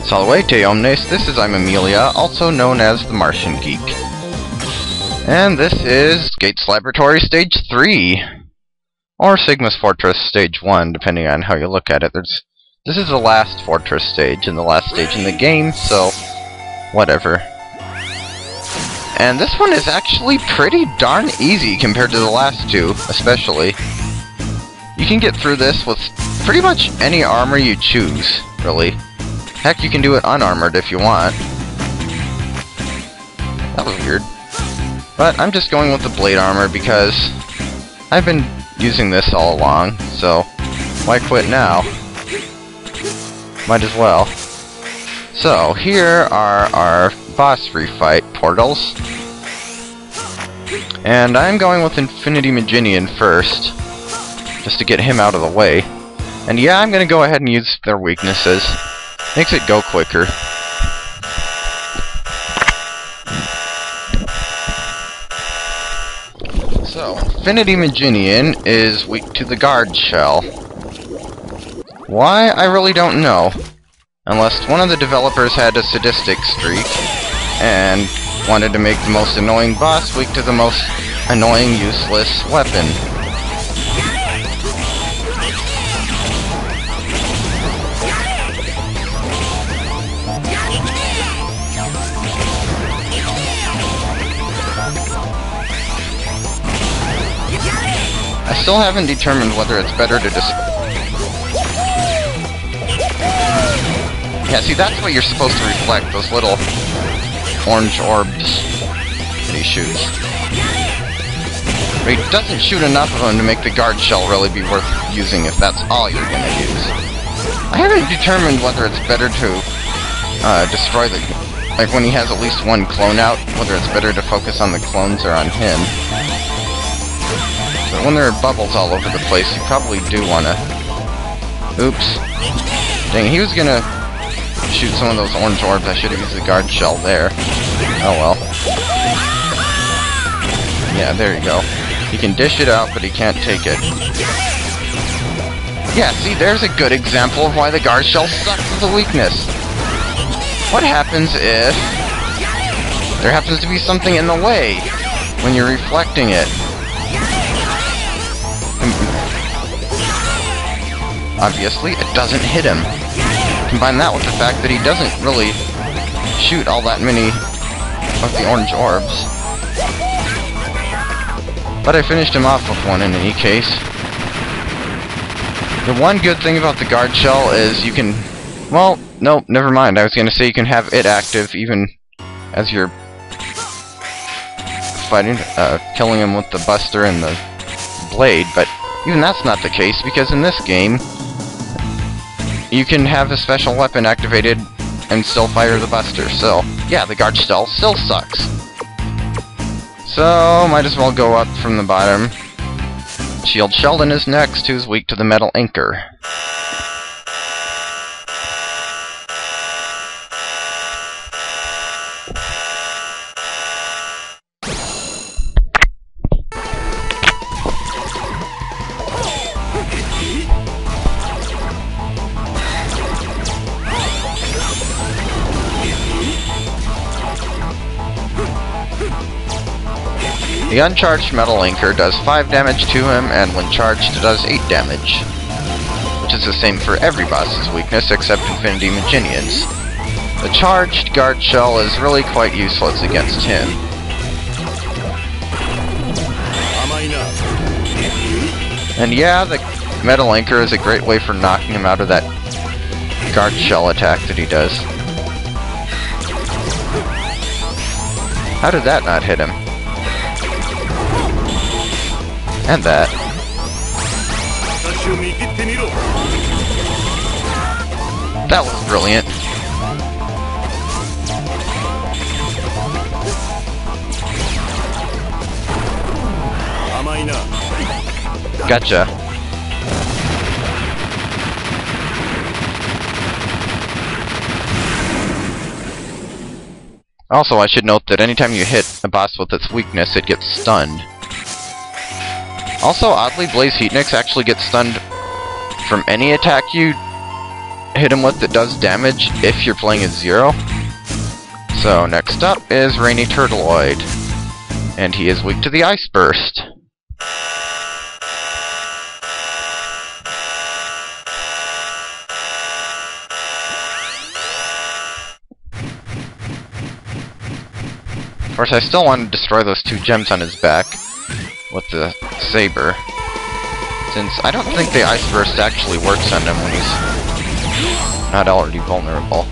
Salvete omnes, this is I'm Amelia, also known as TheMartianGeek. And this is Gates Laboratory Stage 3. Or Sigma's Fortress Stage 1, depending on how you look at it. This is the last Fortress stage, and the last stage in the game, so whatever. And this one is actually pretty darn easy compared to the last two, especially. You can get through this with pretty much any armor you choose, really. Heck, you can do it unarmored if you want. That was weird. But I'm just going with the blade armor because I've been using this all along, so why quit now? Might as well. So, here are our boss refight portals. And I'm going with Infinity Mijinion first, just to get him out of the way. And yeah, I'm gonna go ahead and use their weaknesses. Makes it go quicker. So, Infinity Mijinion is weak to the guard shell. Why? I really don't know. Unless one of the developers had a sadistic streak and wanted to make the most annoying boss weak to the most annoying useless weapon. I still haven't determined whether it's better to Yeah, see, that's what you're supposed to reflect, those little orange orbs that he shoots. But he doesn't shoot enough of them to make the guard shell really be worth using if that's all you're gonna use. I haven't determined whether it's better to destroy the... Like, when he has at least one clone out, whether it's better to focus on the clones or on him. But when there are bubbles all over the place, you probably do wanna... Oops. Dang, he was gonna shoot some of those orange orbs. I should have used the guard shell there. Oh well. Yeah, there you go. He can dish it out, but he can't take it. Yeah, see, there's a good example of why the guard shell sucks as a weakness. What happens if there happens to be something in the way when you're reflecting it? Obviously, it doesn't hit him. Combine that with the fact that he doesn't really shoot all that many of the orange orbs. But I finished him off with one in any case. The one good thing about the guard shell is you can... Well, nope, never mind. I was going to say you can have it active even as you're fighting, killing him with the buster and the blade, but even that's not the case because in this game you can have a special weapon activated and still fire the buster, so yeah, the guard shell still sucks. So, might as well go up from the bottom. Shield Sheldon is next, who's weak to the metal anchor. The uncharged metal anchor does 5 damage to him, and when charged it does 8 damage. Which is the same for every boss's weakness except Infinity Mijinion's. The charged guard shell is really quite useless against him. And yeah, the metal anchor is a great way for knocking him out of that guard shell attack that he does. How did that not hit him? And that. That was brilliant. Gotcha. Also, I should note that anytime you hit a boss with its weakness, it gets stunned. Also, oddly, Blaze Heatniks actually gets stunned from any attack you hit him with that does damage if you're playing as Zero. So next up is Rainy Turtleoid, and he is weak to the Ice Burst. Of course, I still want to destroy those 2 gems on his back with the saber, since I don't think the Ice Burst actually works on him when he's not already vulnerable.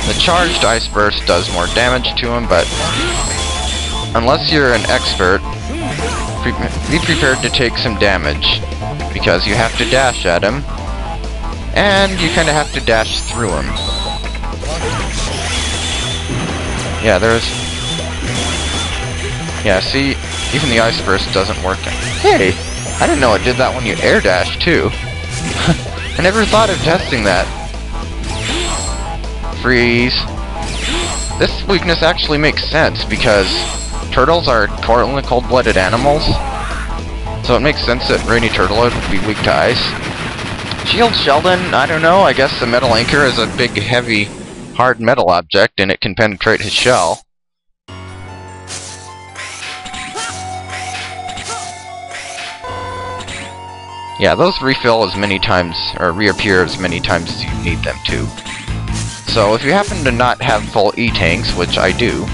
The charged Ice Burst does more damage to him, but unless you're an expert, be prepared to take some damage, because you have to dash at him, and you kind of have to dash through him. Yeah, yeah, see, even the Ice Burst doesn't work. Hey, I didn't know it did that when you air dash too. I never thought of testing that. Freeze. This weakness actually makes sense because turtles are cold-blooded animals, so it makes sense that Rainy Turtleoid would be weak to ice. Shield Sheldon, I don't know, I guess the metal anchor is a big, heavy, hard metal object, and it can penetrate his shell. Yeah, those refill as many times, or reappear as many times as you need them to. So if you happen to not have full E-tanks, which I do,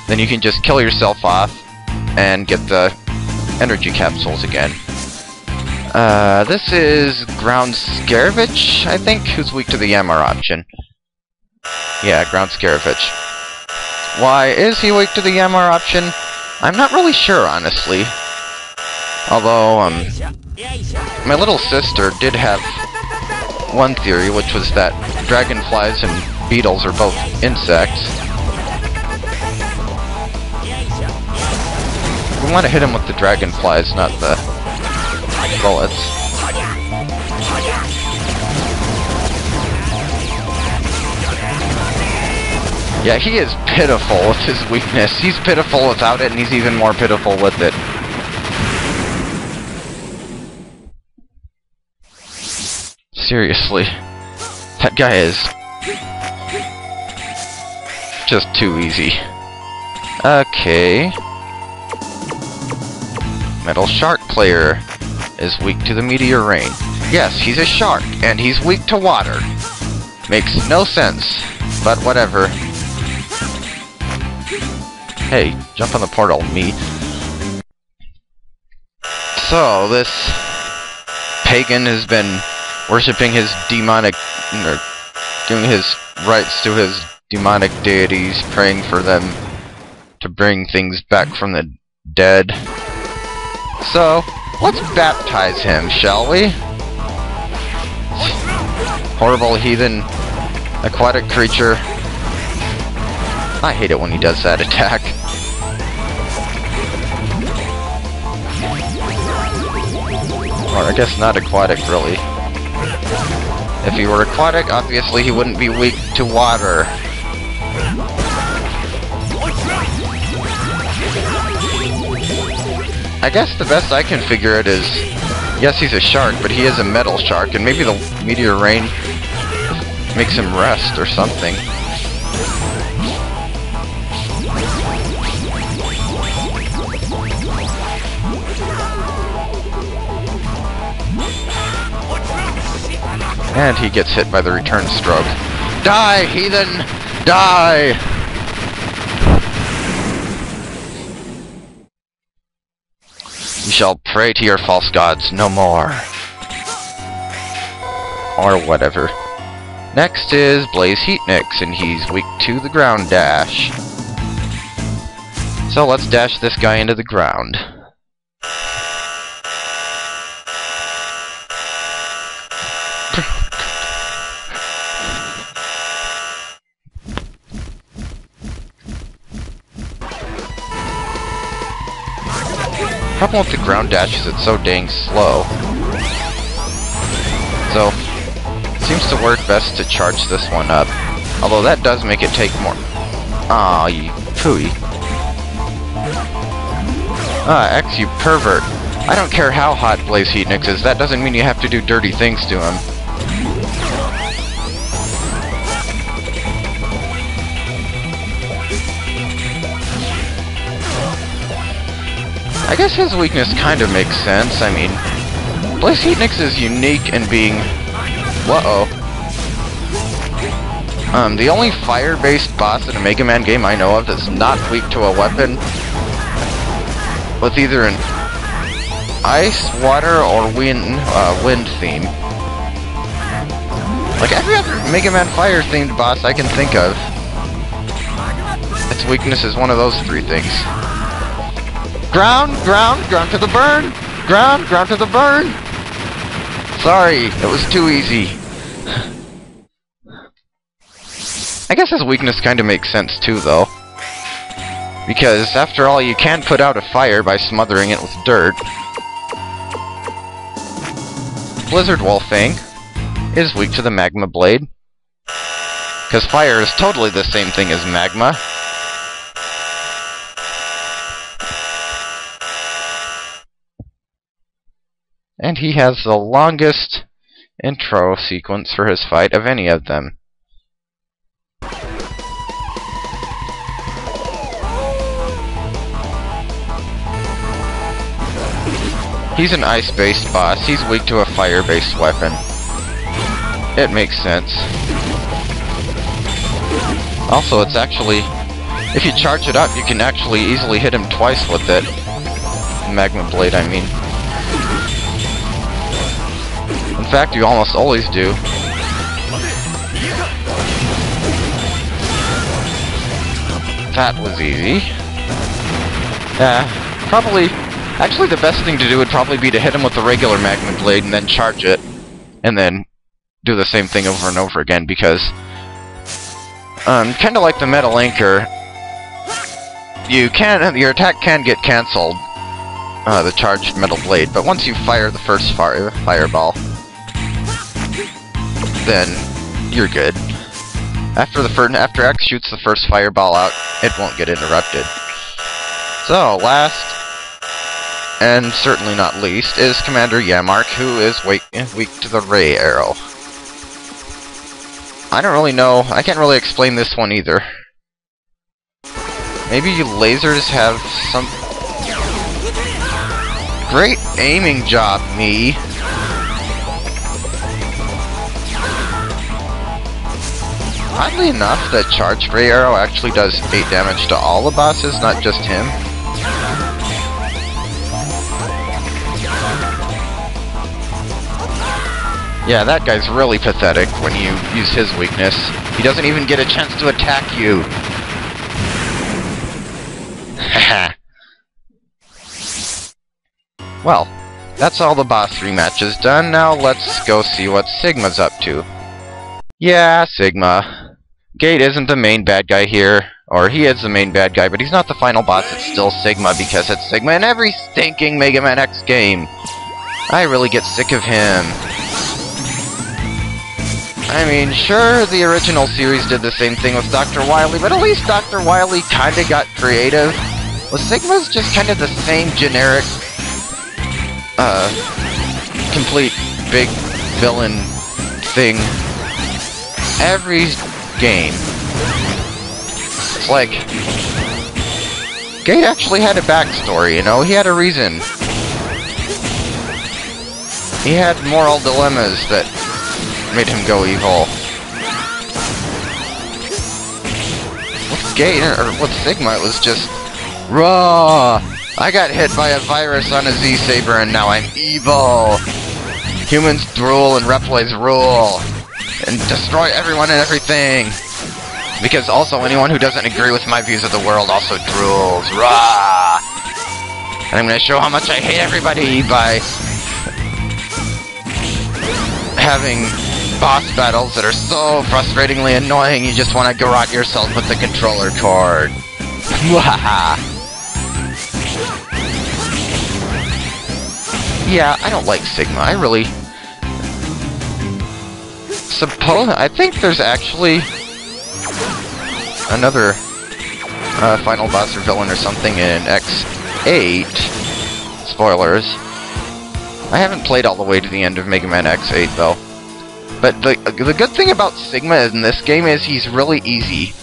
then you can just kill yourself off and get the energy capsules again. This is Ground Scaravich, I think, who's weak to the Yammer option. Yeah, Ground Scaravich. Why is he weak to the Yammer option? I'm not really sure, honestly. Although, my little sister did have one theory, which was that dragonflies and beetles are both insects. We want to hit him with the dragonflies, not the bullets. Yeah, he is pitiful with his weakness. He's pitiful without it, and he's even more pitiful with it. Seriously. That guy is just too easy. Okay. Metal Shark player is weak to the meteor rain. Yes, he's a shark, and he's weak to water. Makes no sense, but whatever. Hey, jump on the portal, me. So, this pagan has been worshipping his demonic, or giving his rights to his demonic deities, praying for them to bring things back from the dead. So, let's baptize him, shall we? Horrible heathen aquatic creature. I hate it when he does that attack. Or I guess not aquatic, really. If he were aquatic, obviously he wouldn't be weak to water. I guess the best I can figure it is, yes, he's a shark, but he is a metal shark, and maybe the meteor rain makes him rest or something. And he gets hit by the return stroke. Die, heathen! Die! You shall pray to your false gods no more. Or whatever. Next is Blaze Heatnix, and he's weak to the ground dash. So let's dash this guy into the ground. The problem with the ground dash is it's so dang slow. So, it seems to work best to charge this one up. Although that does make it take more. Aw, you pooey. Ah, X, you pervert. I don't care how hot Blaze Heatnix is, that doesn't mean you have to do dirty things to him. I guess his weakness kind of makes sense. I mean, Blaze Heatnix is unique in being... Whoa. The only fire-based boss in a Mega Man game I know of that's not weak to a weapon with either an ice, water, or wind theme. Like every other Mega Man fire-themed boss I can think of, its weakness is one of those three things. Ground, ground, ground to the burn! Ground, ground to the burn! Sorry, it was too easy. I guess his weakness kind of makes sense too, though. Because, after all, you can put out a fire by smothering it with dirt. Blizzard Wolfang is weak to the Magma Blade. Because fire is totally the same thing as magma. And he has the longest intro sequence for his fight of any of them. He's an ice-based boss. He's weak to a fire-based weapon. It makes sense. Also, it's actually... if you charge it up, you can actually easily hit him twice with it. Magma Blade, I mean. In fact, you almost always do. That was easy. Probably... actually, the best thing to do would probably be to hit him with the regular Magma Blade and then charge it. And then do the same thing over and over again, because... kinda like the Metal Anchor, your attack can get cancelled, the charged Metal Blade, but once you fire the first fireball, then you're good. After X shoots the first fireball out, it won't get interrupted. So, last, and certainly not least, is Commander Yamark, who is weak to the Ray Arrow. I don't really know. I can't really explain this one either. Maybe lasers have some... Great aiming job, me! Oddly enough, the charged Ray Arrow actually does 8 damage to all the bosses, not just him. Yeah, that guy's really pathetic when you use his weakness. He doesn't even get a chance to attack you. Haha. Well, that's all the boss rematches done. Now let's go see what Sigma's up to. Yeah, Sigma. Gate isn't the main bad guy here. Or he is the main bad guy, but he's not the final boss. It's still Sigma because it's Sigma in every stinking Mega Man X game. I really get sick of him. I mean, sure, the original series did the same thing with Dr. Wily, but at least Dr. Wily kinda got creative. Well, Sigma's just kind of the same generic, complete big villain thing every game. It's like, Gate actually had a backstory, you know? He had a reason. He had moral dilemmas that made him go evil. With Gate, or with Sigma, it was just raw. I got hit by a virus on a Z-Saber and now I'm evil. Humans drool and Reploids rule. And destroy everyone and everything. Because also anyone who doesn't agree with my views of the world also drools. Rah! And I'm gonna show how much I hate everybody by having boss battles that are so frustratingly annoying you just want to garrote yourself with the controller cord. Wahaha! Yeah, I don't like Sigma. I really... I think there's actually another final boss or villain or something in X8. Spoilers. I haven't played all the way to the end of Mega Man X8 though. But the good thing about Sigma in this game is he's really easy.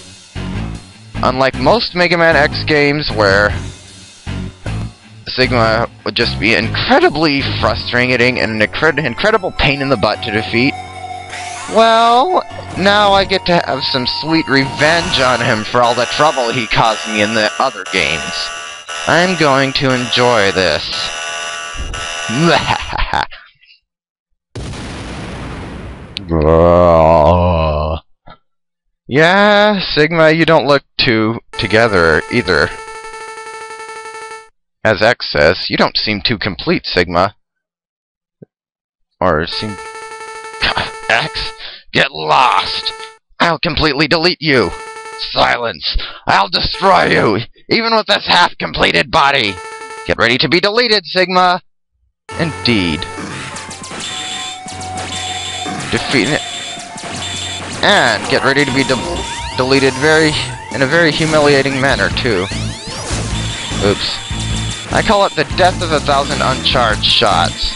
Unlike most Mega Man X games where Sigma would just be incredibly frustrating and an incredible pain in the butt to defeat. Well, now I get to have some sweet revenge on him for all the trouble he caused me in the other games. I'm going to enjoy this. Yeah, Sigma, you don't look too together either. As X says, you don't seem too complete, Sigma. Or seem... X, get lost! I'll completely delete you! Silence! I'll destroy you! Even with this half-completed body! Get ready to be deleted, Sigma! Indeed. Defeat it. And get ready to be deleted in a very humiliating manner, too. Oops. I call it the death of 1,000 uncharged shots.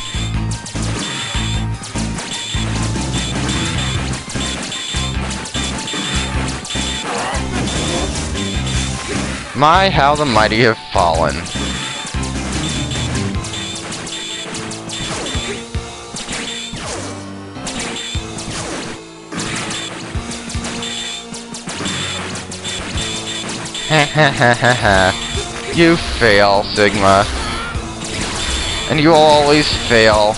My, how the mighty have fallen. Ha ha ha ha ha. You fail, Sigma. And you always fail.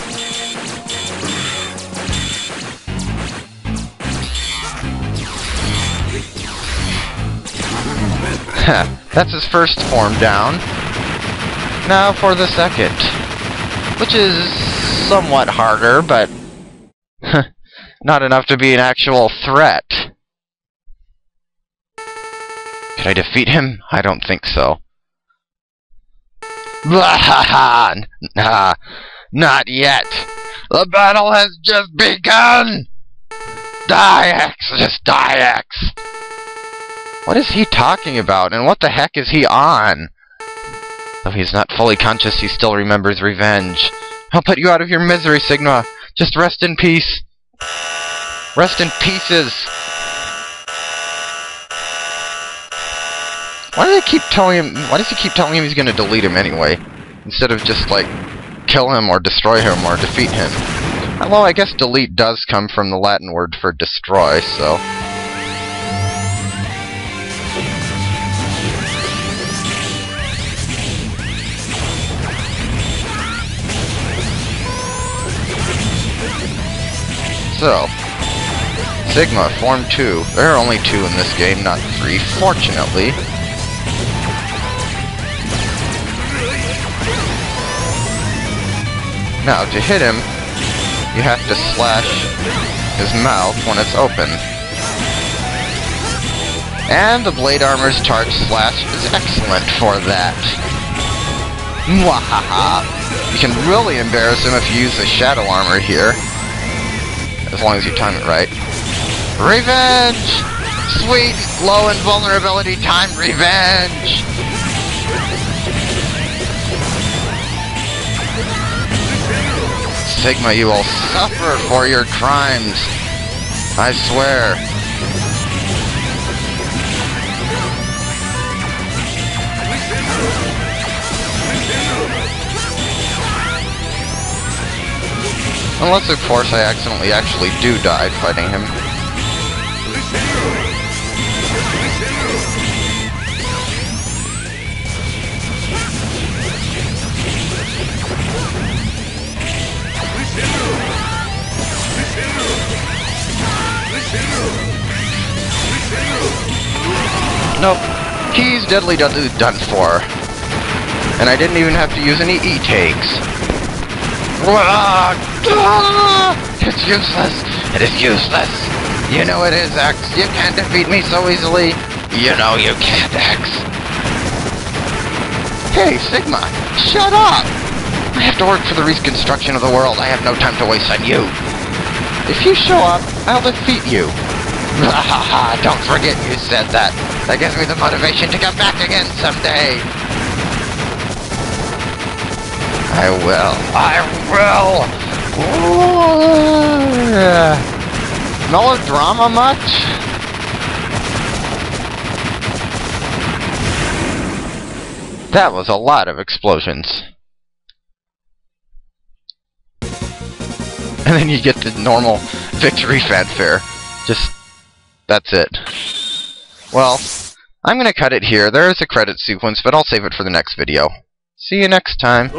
That's his first form down. Now for the second. Which is somewhat harder, but not enough to be an actual threat. Could I defeat him? I don't think so. Nah, not yet. The battle has just begun! Die, X! Just die, X! What is he talking about, and what the heck is he on? Though he's not fully conscious, he still remembers revenge. I'll put you out of your misery, Sigma. Just rest in peace. Rest in pieces. Why does he keep telling him he's gonna delete him anyway? Instead of just, like, kill him or destroy him or defeat him. Well, I guess delete does come from the Latin word for destroy, so... So, Sigma, Form 2. There are only 2 in this game, not 3, fortunately. Now, to hit him, you have to slash his mouth when it's open. And the Blade Armor's charge slash is excellent for that. Mwahaha! You can really embarrass him if you use the Shadow Armor here. As long as you time it right. Revenge! Sweet, low invulnerability time revenge! Sigma, you will suffer for your crimes. I swear. Unless, of course, I actually do die fighting him. Nope. He's deadly done for. And I didn't even have to use any E-takes. It's useless! It is useless! You know it is, X! You can't defeat me so easily! You know you can't, X! Hey, Sigma! Shut up! I have to work for the reconstruction of the world. I have no time to waste on you. If you show up, I'll defeat you. Don't forget you said that. That gives me the motivation to come back again someday. I will. I will! Ooh. Melodrama much? That was a lot of explosions. And then you get the normal victory fanfare. Just, that's it. Well, I'm gonna cut it here. There is a credit sequence, but I'll save it for the next video. See you next time.